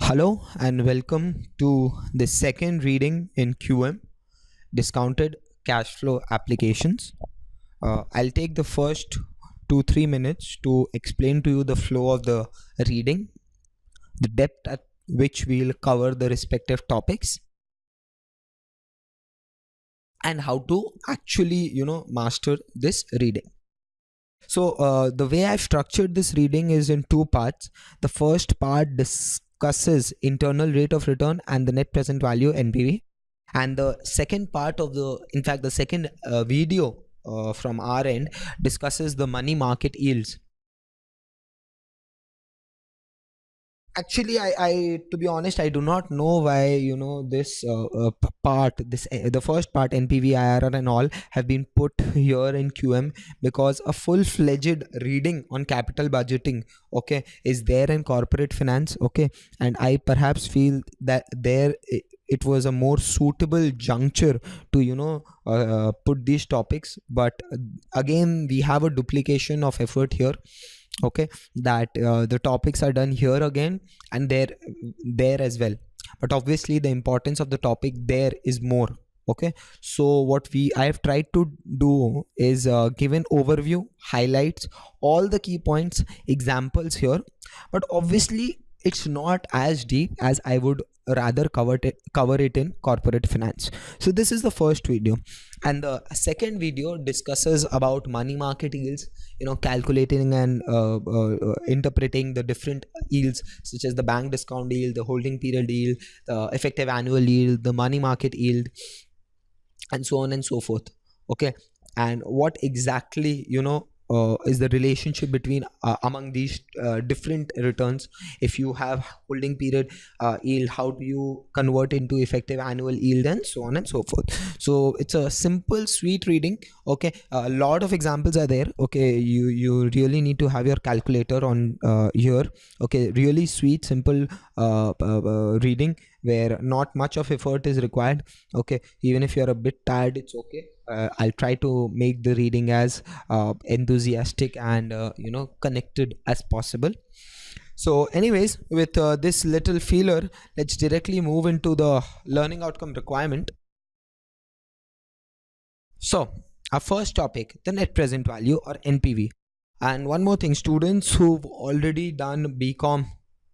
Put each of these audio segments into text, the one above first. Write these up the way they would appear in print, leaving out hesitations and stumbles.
Hello and welcome to the second reading in QM, Discounted Cash Flow Applications. I'll take the first 2-3 minutes to explain to you the flow of the reading, the depth at which we'll cover the respective topics, and how to actually master this reading. So the way I've structured this reading is in two parts. The first part discusses internal rate of return and the net present value NPV, and the second part of the second video from our end discusses the money market yields. Actually, I to be honest, I do not know why this the first part NPV, IRR and all have been put here in QM, because a full-fledged reading on capital budgeting, okay, is there in corporate finance, okay, and I perhaps feel that it was a more suitable juncture to put these topics, but again we have a duplication of effort here, okay, that the topics are done here again and there as well, but obviously the importance of the topic there is more, okay. So what I have tried to do is give an overview, highlights all the key points, examples here, but obviously it's not as deep as I would rather cover it in corporate finance. So this is the first video, and the second video discusses about money market yields, calculating and interpreting the different yields, such as the bank discount yield, the holding period yield, the effective annual yield, the money market yield, and so on and so forth, okay. And what exactly is the relationship between among these different returns. If you have holding period yield, how do you convert into effective annual yield, and so on and so forth. So it's a simple sweet reading, okay. A lot of examples are there, okay. You really need to have your calculator on here, okay. Really sweet, simple reading where not much of effort is required, okay. Even if you're a bit tired, it's okay. I'll try to make the reading as enthusiastic and connected as possible. So anyways, with this little feeler, let's directly move into the learning outcome requirement. So our first topic, the net present value or NPV. And one more thing, students who've already done BCom,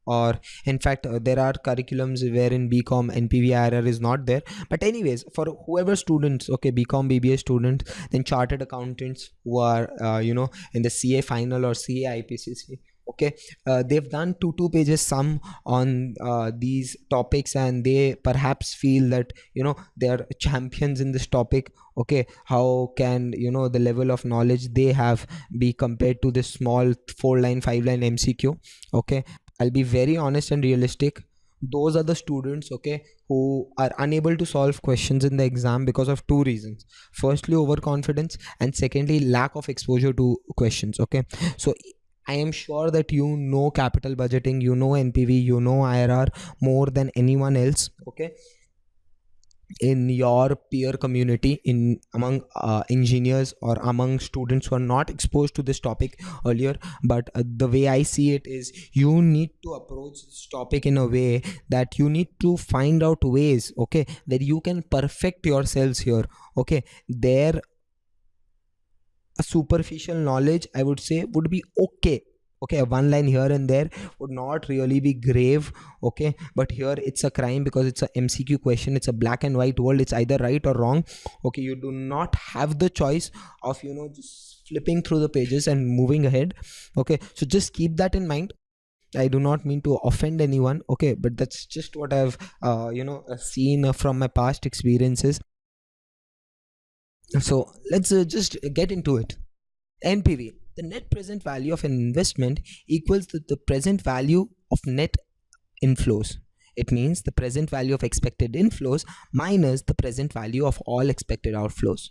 or in fact there are curriculums wherein BCom NPV IRR is not there, but anyways, for whoever students, okay, BCom BBA students, then chartered accountants who are in the CA final or CA IPCC, okay, they've done two pages sum on these topics, and they perhaps feel that they are champions in this topic, okay. How can the level of knowledge they have be compared to this small 4-line 5-line MCQ, okay. I'll be very honest and realistic. Those are the students, okay, who are unable to solve questions in the exam because of two reasons. Firstly, overconfidence, and secondly, lack of exposure to questions, okay. So I am sure that capital budgeting, NPV, IRR more than anyone else, okay, in your peer community, in among engineers or among students who are not exposed to this topic earlier. But the way I see it is, you need to approach this topic in a way that you need to find out ways, okay, that you can perfect yourselves here, okay. There a superficial knowledge, I would say, would be okay, a one line here and there would not really be grave, okay. But here it's a crime, because it's a MCQ question, it's a black and white world, it's either right or wrong, okay. You do not have the choice of just flipping through the pages and moving ahead, okay. So just keep that in mind. I do not mean to offend anyone, okay, but that's just what I've seen from my past experiences. So let's just get into it. NPV, the net present value of an investment, equals the present value of net inflows. It means the present value of expected inflows minus the present value of all expected outflows.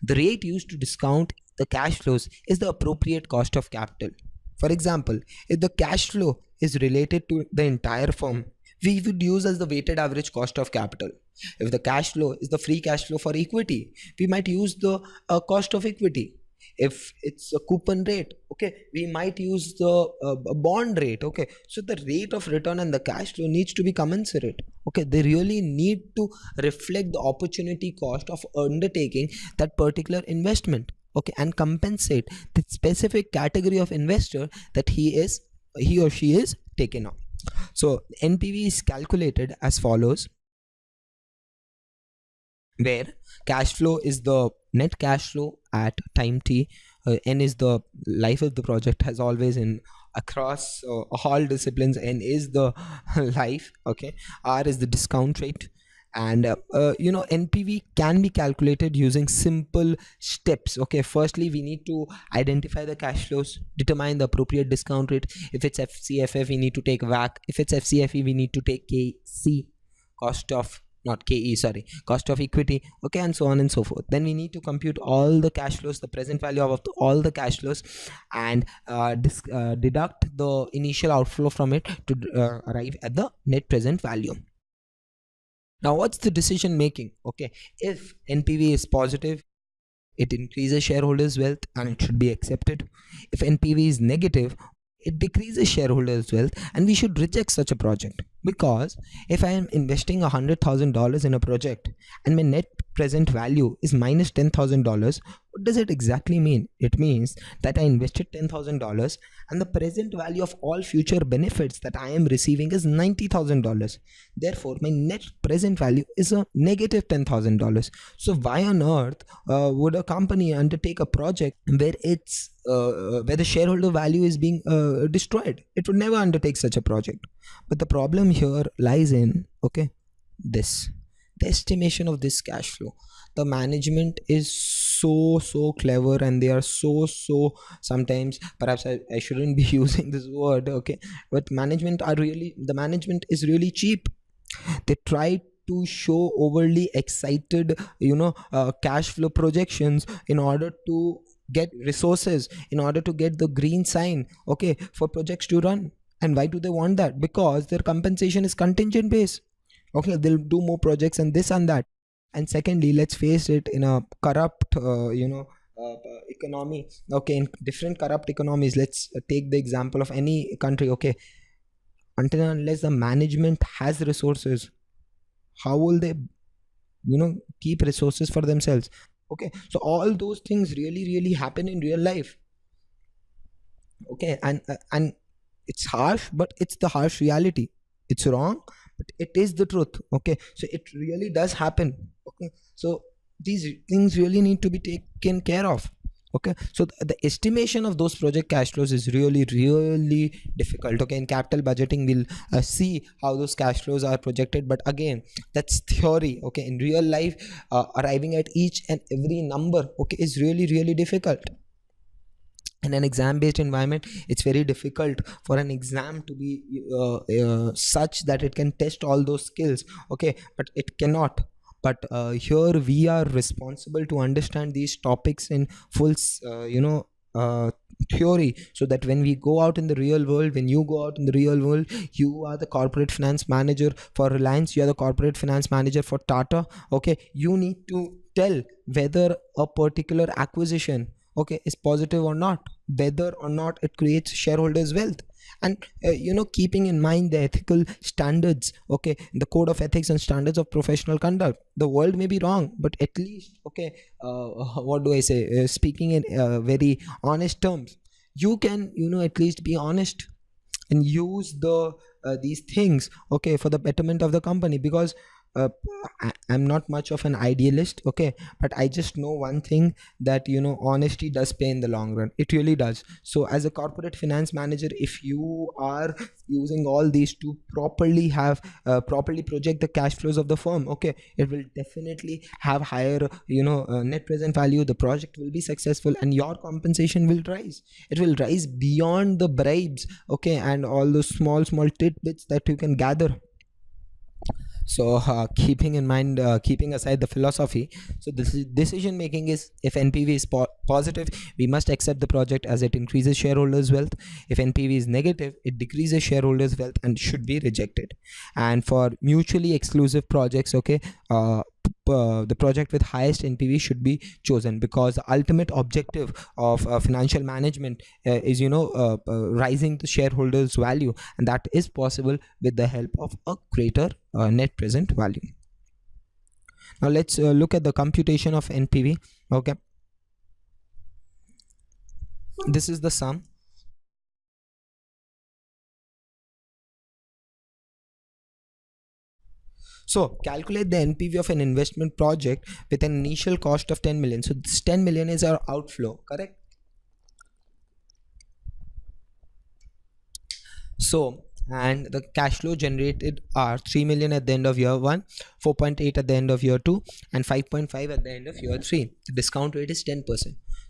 The rate used to discount the cash flows is the appropriate cost of capital. For example, if the cash flow is related to the entire firm, we would use as the weighted average cost of capital. If the cash flow is the free cash flow for equity, we might use the cost of equity. If it's a coupon rate, okay, we might use the bond rate. Okay, so the rate of return and the cash flow needs to be commensurate. Okay, they really need to reflect the opportunity cost of undertaking that particular investment, okay, and compensate the specific category of investor that he or she is taken on. So NPV is calculated as follows, where cash flow is the net cash flow at time t, n is the life of the project, as always in across all disciplines, n is the life, okay, r is the discount rate, and NPV can be calculated using simple steps. Okay, firstly we need to identify the cash flows, determine the appropriate discount rate. If it's FCFF, we need to take WACC. If it's FCFE, we need to take KC, cost of, not KE, sorry, cost of equity, okay, and so on and so forth. Then we need to compute all the cash flows, the present value of all the cash flows, and deduct the initial outflow from it to arrive at the net present value. Now what's the decision making? Okay, if NPV is positive, it increases shareholders wealth and it should be accepted. If NPV is negative, it decreases shareholders wealth and we should reject such a project. Because if I am investing $100,000 in a project and my net present value is minus $10,000, what does it exactly mean? It means that I invested $10,000 and the present value of all future benefits that I am receiving is $90,000. Therefore my net present value is a negative $10,000. So why on earth would a company undertake a project where it's where the shareholder value is being destroyed? It would never undertake such a project. But the problem here lies in, okay, this, the estimation of this cash flow. The management is so clever, and they are so sometimes, perhaps I shouldn't be using this word, okay, but the management is really cheap. They try to show overly excited cash flow projections in order to get resources, in order to get the green sign, okay, for projects to run. And why do they want that? Because their compensation is contingent based. Okay, they'll do more projects and this and that. And secondly, let's face it, in a corrupt economy, okay, in different corrupt economies, let's take the example of any country, okay, until and unless the management has resources, how will they keep resources for themselves? Okay, so all those things really happen in real life. Okay, and it's harsh, but it's the harsh reality. It's wrong, but it is the truth. Okay, so it really does happen. Okay, so these things really need to be taken care of. Okay, so the estimation of those project cash flows is really difficult. Okay, in capital budgeting we'll see how those cash flows are projected, but again, that's theory. Okay, in real life, arriving at each and every number, okay, is really difficult. In an exam based environment, it's very difficult for an exam to be such that it can test all those skills, okay, but it cannot. But here we are responsible to understand these topics in full theory, so that when we go out in the real world, when you go out in the real world, you are the corporate finance manager for Reliance, you are the corporate finance manager for Tata, okay, you need to tell whether a particular acquisition, okay, is positive or not, whether or not it creates shareholders wealth. And keeping in mind the ethical standards, okay, the code of ethics and standards of professional conduct. The world may be wrong, but at least, okay, what do I say, speaking in very honest terms, you can at least be honest and use these things, okay, for the betterment of the company. Because I'm not much of an idealist, okay, but I just know one thing, that honesty does pay in the long run. It really does. So as a corporate finance manager, if you are using all these to properly project the cash flows of the firm, okay, it will definitely have higher net present value. The project will be successful and your compensation will rise. It will rise beyond the bribes, okay, and all those small tidbits that you can gather. So keeping in mind, keeping aside the philosophy, so this is decision making is, if NPV is positive, we must accept the project as it increases shareholders wealth. If NPV is negative, it decreases shareholders wealth and should be rejected. And for mutually exclusive projects, okay, the project with highest NPV should be chosen, because the ultimate objective of financial management is rising the shareholders value, and that is possible with the help of a greater net present value. Now let's look at the computation of NPV. Okay, this is the sum. So calculate the NPV of an investment project with an initial cost of 10 million. So this 10 million is our outflow, correct? So, and the cash flow generated are 3 million at the end of year 1, 4.8 at the end of year 2, and 5.5 at the end of year 3. The discount rate is 10%.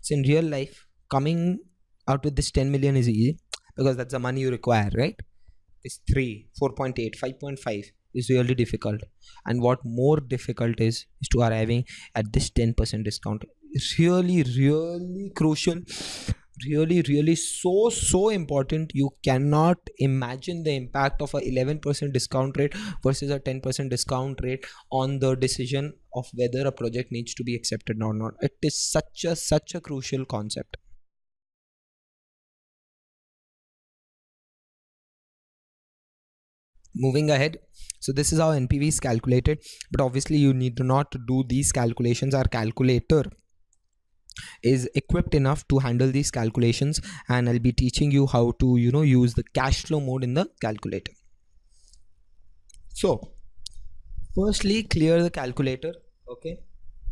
So in real life, coming out with this 10 million is easy, because that's the money you require, right? It's 3, 4.8, 5.5 is really difficult. And what more difficult is to arriving at this 10% discount. It's really crucial, really so important. You cannot imagine the impact of a 11% discount rate versus a 10% discount rate on the decision of whether a project needs to be accepted or not. It is such a crucial concept. Moving ahead, so this is how NPV is calculated, but obviously you need to not do these calculations. Our calculator is equipped enough to handle these calculations, and I'll be teaching you how to use the cash flow mode in the calculator. So firstly, clear the calculator. Okay,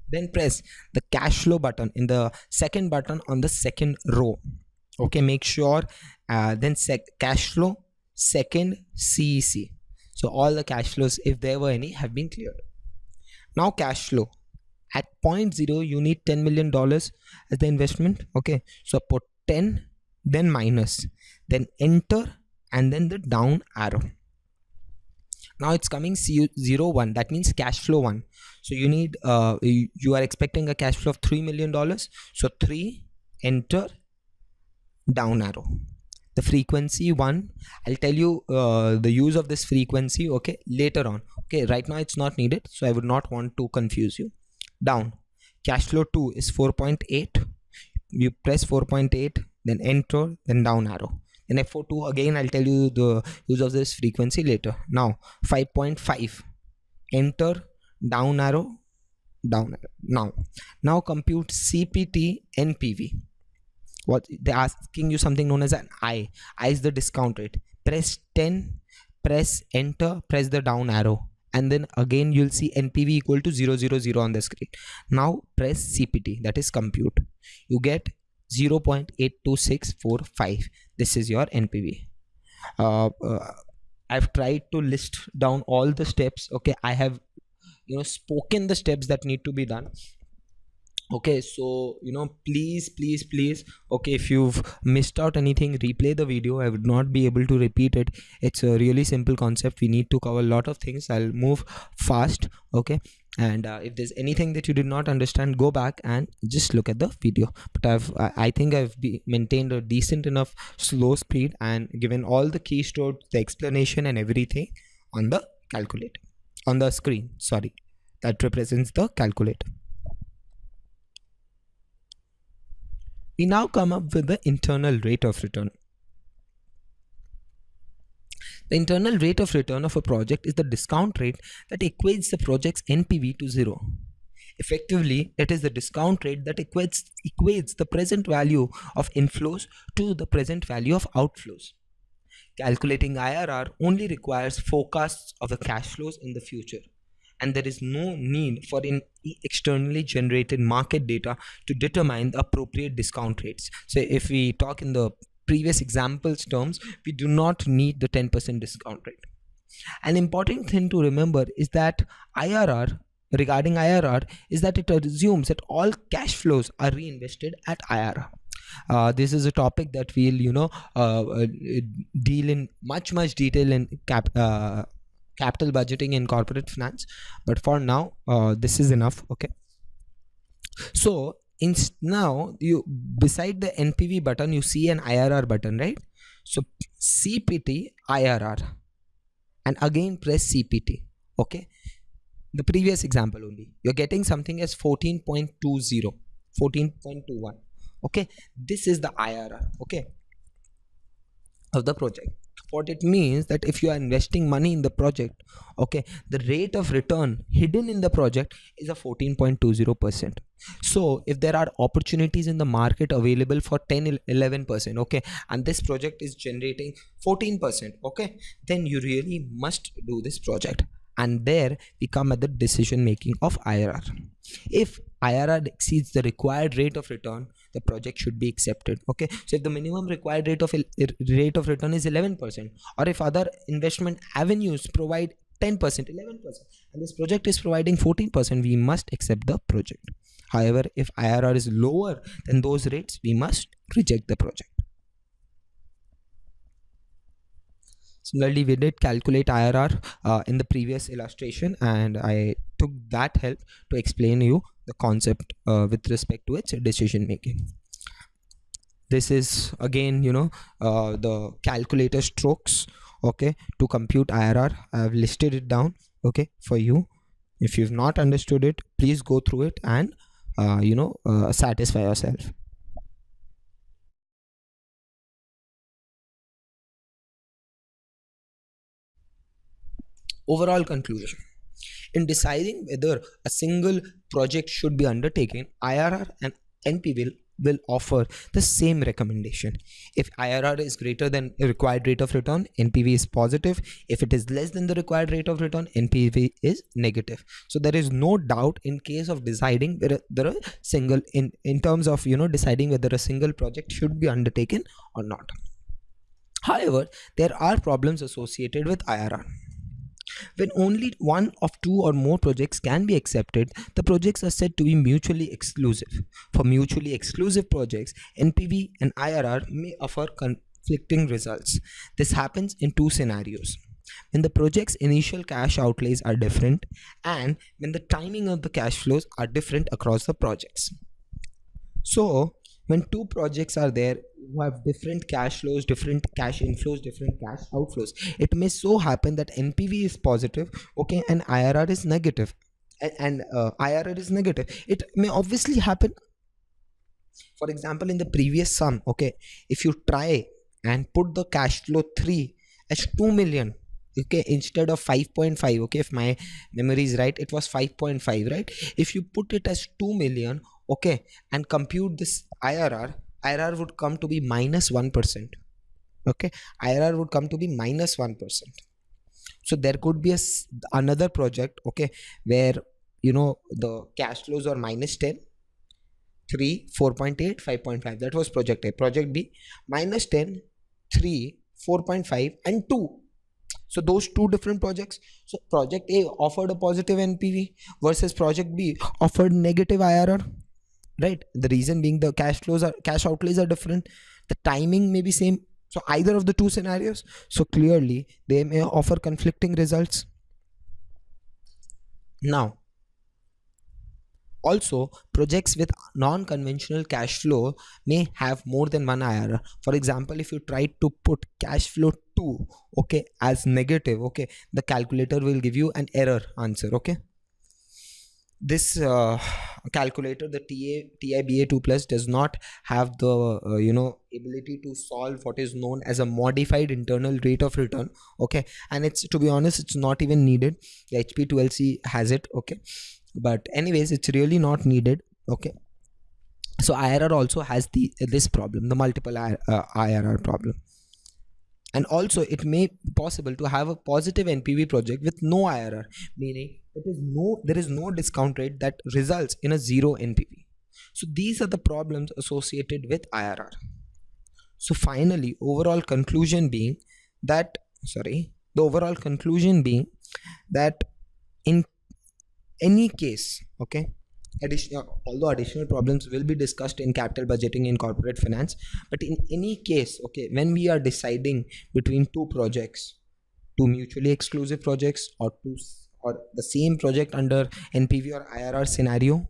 then press the cash flow button in the second button on the second row. Okay, make sure then cash flow second CEC. So all the cash flows, if there were any, have been cleared. Now cash flow at point 0, you need $10 million as the investment. Okay, so put 10, then minus, then enter, and then the down arrow. Now it's coming 0, 1, that means cash flow 1. So you need you are expecting a cash flow of $3 million. So 3, enter, down arrow. The frequency 1, I'll tell you the use of this frequency, okay, later on. Okay, right now it's not needed, so I would not want to confuse you. Down, cash flow 2 is 4.8. You press 4.8, then enter, then down arrow. Then F42, again I'll tell you the use of this frequency later. Now 5.5, enter, down arrow, down arrow. Now compute CPT NPV. What they're asking you, something known as an I is the discount rate. Press 10, press enter, press the down arrow, and then again you'll see NPV equal to 000 on the screen. Now press CPT, that is compute. You get 0.82645. This is your NPV. I've tried to list down all the steps. Okay, I have spoken the steps that need to be done. Okay, so please, okay, if you've missed out anything, replay the video. I would not be able to repeat it. It's a really simple concept. We need to cover a lot of things. I'll move fast. Okay, and if there's anything that you did not understand, go back and just look at the video. But I think I've maintained a decent enough slow speed and given all the keystrokes, the explanation and everything on the calculator, on the screen, sorry, that represents the calculator. We now come up with the internal rate of return. The internal rate of return of a project is the discount rate that equates the project's NPV to 0. Effectively, it is the discount rate that equates the present value of inflows to the present value of outflows. Calculating IRR only requires forecasts of the cash flows in the future, and there is no need for externally generated market data to determine the appropriate discount rates. So if we talk in the previous examples terms, we do not need the 10% discount rate. An important thing to remember is that regarding IRR is that it assumes that all cash flows are reinvested at IRR. This is a topic that we'll deal in much detail in capital budgeting in corporate finance, but for now this is enough. Okay, so now you, beside the NPV button, you see an IRR button, right? So CPT IRR, and again press CPT. Okay, the previous example only, you're getting something as 14.20, 14.21. Okay, this is the IRR, okay, of the project. What it means that if you are investing money in the project, okay, the rate of return hidden in the project is a 14.20%. So if there are opportunities in the market available for 10-11%, okay, and this project is generating 14%, okay, then you really must do this project. And there we come at the decision making of IRR. If IRR exceeds the required rate of return, the project should be accepted. Okay, so if the minimum required rate of return is 11%, or if other investment avenues provide 10%, 11%, and this project is providing 14%, we must accept the project. However, if IRR is lower than those rates, we must reject the project. Similarly, we did calculate IRR in the previous illustration, and I took that help to explain you the concept with respect to its decision making. This is again, the calculator strokes, okay, to compute IRR. I have listed it down, okay, for you. If you've not understood it, please go through it and satisfy yourself. Overall conclusion: in deciding whether a single project should be undertaken, IRR and NPV will offer the same recommendation. If IRR is greater than the required rate of return, NPV is positive. If it is less than the required rate of return, NPV is negative. So there is no doubt in case of deciding whether a single in terms of deciding whether a single project should be undertaken or not. However, there are problems associated with IRR. When only one of two or more projects can be accepted, the projects are said to be mutually exclusive. For mutually exclusive projects, NPV and IRR may offer conflicting results. This happens in two scenarios: when the project's initial cash outlays are different, and when the timing of the cash flows are different across the projects. So when two projects are there who have different cash flows, different cash inflows, different cash outflows, it may so happen that NPV is positive, okay, and IRR is negative, and IRR is negative. It may obviously happen. For example, in the previous sum, okay, if you try and put the cash flow 3 as 2 million, okay, instead of 5.5, okay, if my memory is right, it was 5.5, right? If you put it as 2 million, okay, and compute this IRR would come to be minus 1%. Okay, IRR would come to be minus 1%. So there could be another project, okay, where the cash flows are minus 10, 3, 4.8, 5.5. That was project A. Project B, minus 10, 3, 4.5, and 2. So those two different projects. So project A offered a positive NPV versus project B offered negative IRR. Right, the reason being the cash outlays are different, the timing may be same. So either of the two scenarios, so clearly they may offer conflicting results. Now also, projects with non-conventional cash flow may have more than one IRR. For example, if you try to put cash flow 2, okay, as negative, okay, the calculator will give you an error answer. Okay, this calculator, the TIBA 2 plus, does not have the ability to solve what is known as a modified internal rate of return. Okay, and it's, to be honest, it's not even needed. The HP12C has it. Okay, but anyways, it's really not needed. Okay, so IRR also has this problem, the multiple IRR problem. And also it may be possible to have a positive NPV project with no IRR, meaning there is no discount rate that results in a zero NPV. So these are the problems associated with IRR. So finally, the overall conclusion being that in any case, okay, although additional problems will be discussed in capital budgeting in corporate finance, but in any case, okay, when we are deciding between two projects, two mutually exclusive projects, or the same project under NPV or IRR scenario,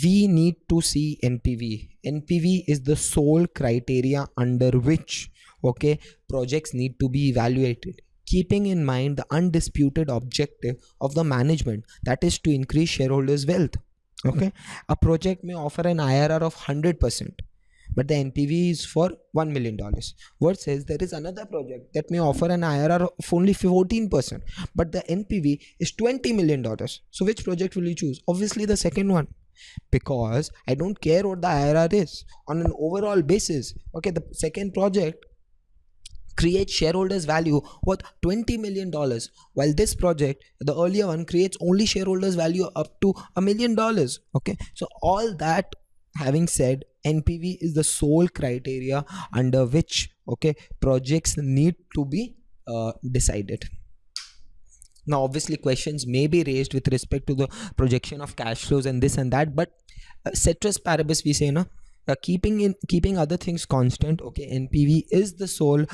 we need to see NPV. NPV is the sole criteria under which, okay, projects need to be evaluated. keeping in mind the undisputed objective of the management, that is to increase shareholders' wealth. Okay, a project may offer an IRR of 100%, but the NPV is for $1 million. Versus there is another project that may offer an IRR of only 14%, but the NPV is $20 million. So which project will you choose? Obviously the second one, because I don't care what the IRR is on an overall basis. Okay, the second project creates shareholders value worth $20 million, while this project, the earlier one, creates only shareholders value up to $1 million. Okay, so all that having said, NPV is the sole criteria under which, okay, projects need to be decided. Now obviously questions may be raised with respect to the projection of cash flows and this and that, but ceteris paribus we say, no, keeping other things constant, okay, NPV is the sole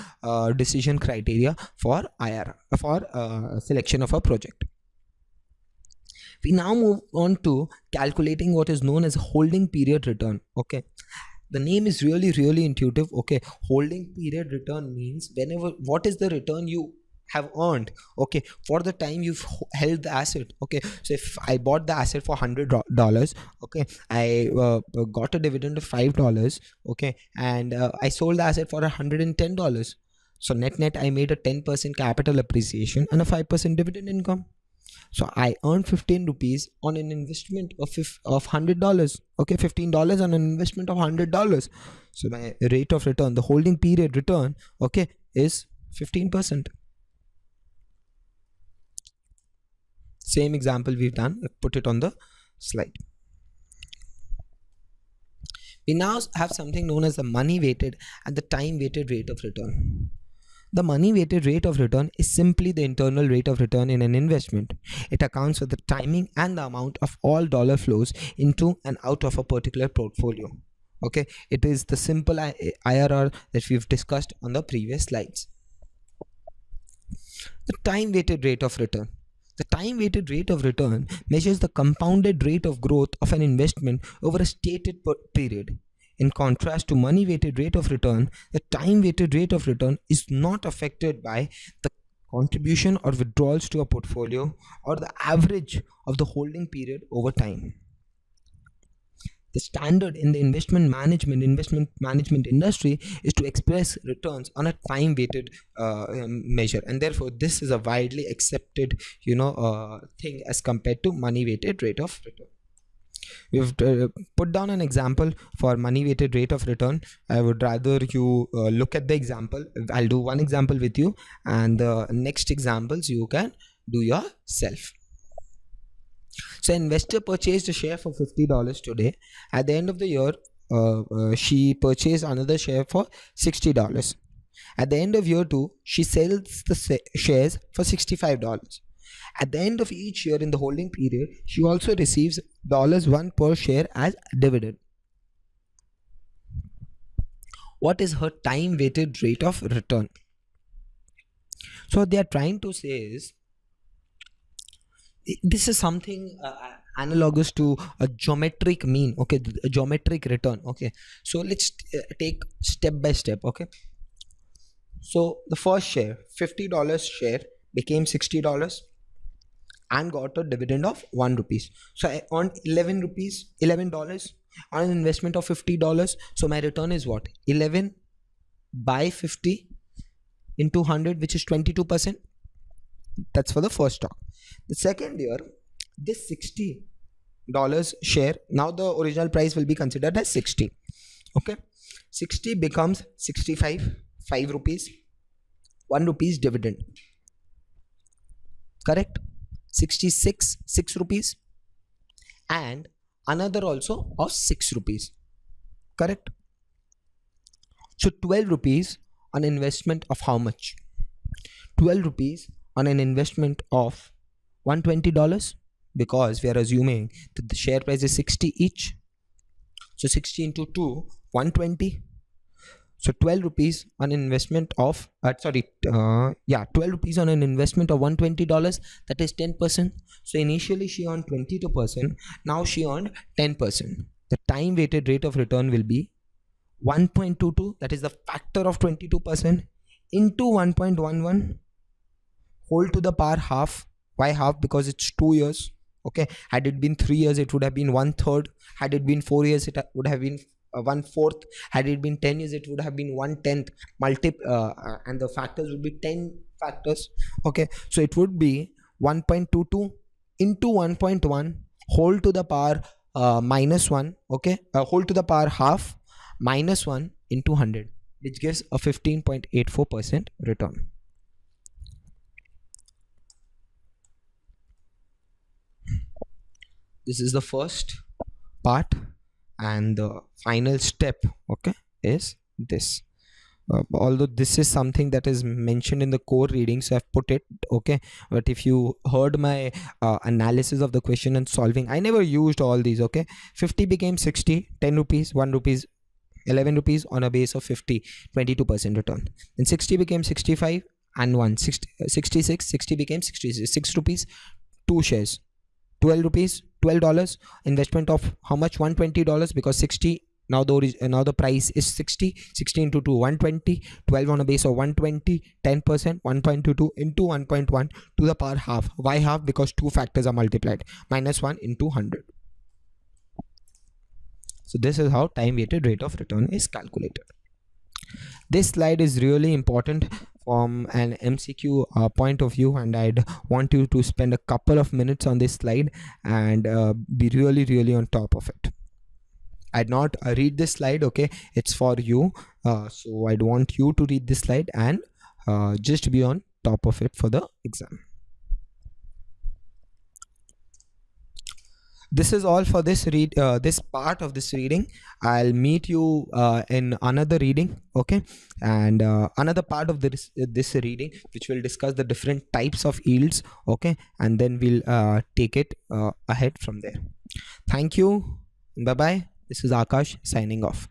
decision criteria for IRR, for selection of a project. We now move on to calculating what is known as holding period return. Okay, the name is really intuitive. Okay, holding period return means whenever, what is the return you have earned, okay, for the time you've held the asset. Okay, so if I bought the asset for $100, okay, I got a dividend of $5, okay, and I sold the asset for $110. So net I made a 10% capital appreciation and a 5% dividend income. So I earned 15 rupees on an investment of $100. Okay, $15 on an investment of $100. So my rate of return, the holding period return, okay, is 15%. Same example we've done, put it on the slide. We now have something known as the money weighted and the time weighted rate of return. The money weighted rate of return is simply the internal rate of return in an investment. It accounts for the timing and the amount of all dollar flows into and out of a particular portfolio. Okay, it is the simple IRR that we've discussed on the previous slides. The time weighted rate of return. The time weighted rate of return measures the compounded rate of growth of an investment over a stated period. In contrast to money weighted rate of return, the time weighted rate of return is not affected by the contribution or withdrawals to a portfolio or the average of the holding period over time. The standard in the investment management industry is to express returns on a time weighted measure, and therefore this is a widely accepted thing as compared to money weighted rate of return. We've put down an example for money weighted rate of return. I would rather you look at the example. I'll do one example with you, and the next examples you can do yourself. So investor purchased a share for $50 today. At the end of the year, she purchased another share for $60. At the end of year 2, she sells the shares for $65. At the end of each year in the holding period, she also receives $1 per share as dividend. What is her time weighted rate of return? So what they are trying to say is, this is something analogous to a geometric mean, okay, a geometric return. Okay, so let's take step by step. Okay, so the first share, $50 share, became $60 and got a dividend of 1 rupees. So I earned $11 on an investment of $50. So my return is what? 11 by 50 into 100, which is 22%. That's for the first stock. The second year, this $60 share, now the original price will be considered as 60. Okay, 60 becomes 65, 5 rupees, 1 rupees dividend. Correct? 66, 6 rupees, and another also of 6 rupees. Correct? So 12 rupees on investment of how much? 12 rupees on an investment of $120, because we are assuming that the share price is 60 each. So 60 into 2, 120. So 12 rupees on an investment of 12 rupees on an investment of $120, that is 10%. So initially she earned 22%, now she earned 10%. The time weighted rate of return will be 1.22, that is the factor of 22%, into 1.11 whole to the power half. Why half? Because it's 2 years. Okay, had it been 3 years, it would have been 1/3. Had it been 4 years, it would have been 1/4. Had it been 10 years, it would have been 1/10. And the factors would be 10 factors. Okay, so it would be 1.22 into 1.1 whole to the power -1. Okay, whole to the power half -1 into 100, which gives a 15.84% return. This is the first part, and the final step, okay, is this. Although this is something that is mentioned in the core reading, so I've put it, okay, but if you heard my analysis of the question and solving, I never used all these. Okay, 50 became 60, 10 rupees, 1 rupees, 11 rupees on a base of 50, 22% return. Then 60 became 65 and 1, 66, 60 became 66 rupees, 2 shares, 12 rupees, $12, investment of how much? $120, because 60, now the price is 60 into 2, 120, 12 on a base of 120, 10%, 1.22 into 1.1 to the power half. Why half? Because two factors are multiplied, -1 into 100. So this is how time weighted rate of return is calculated. This slide is really important from an MCQ point of view, and I'd want you to spend a couple of minutes on this slide and be really on top of it. I'd not read this slide, okay, it's for you, so I'd want you to read this slide and just be on top of it for the exam. This is all for this this part of this reading. I'll meet you in another reading, okay, and another part of this reading, which will discuss the different types of yields, okay, and then we'll take it ahead from there. Thank you. Bye bye. This is Akash signing off.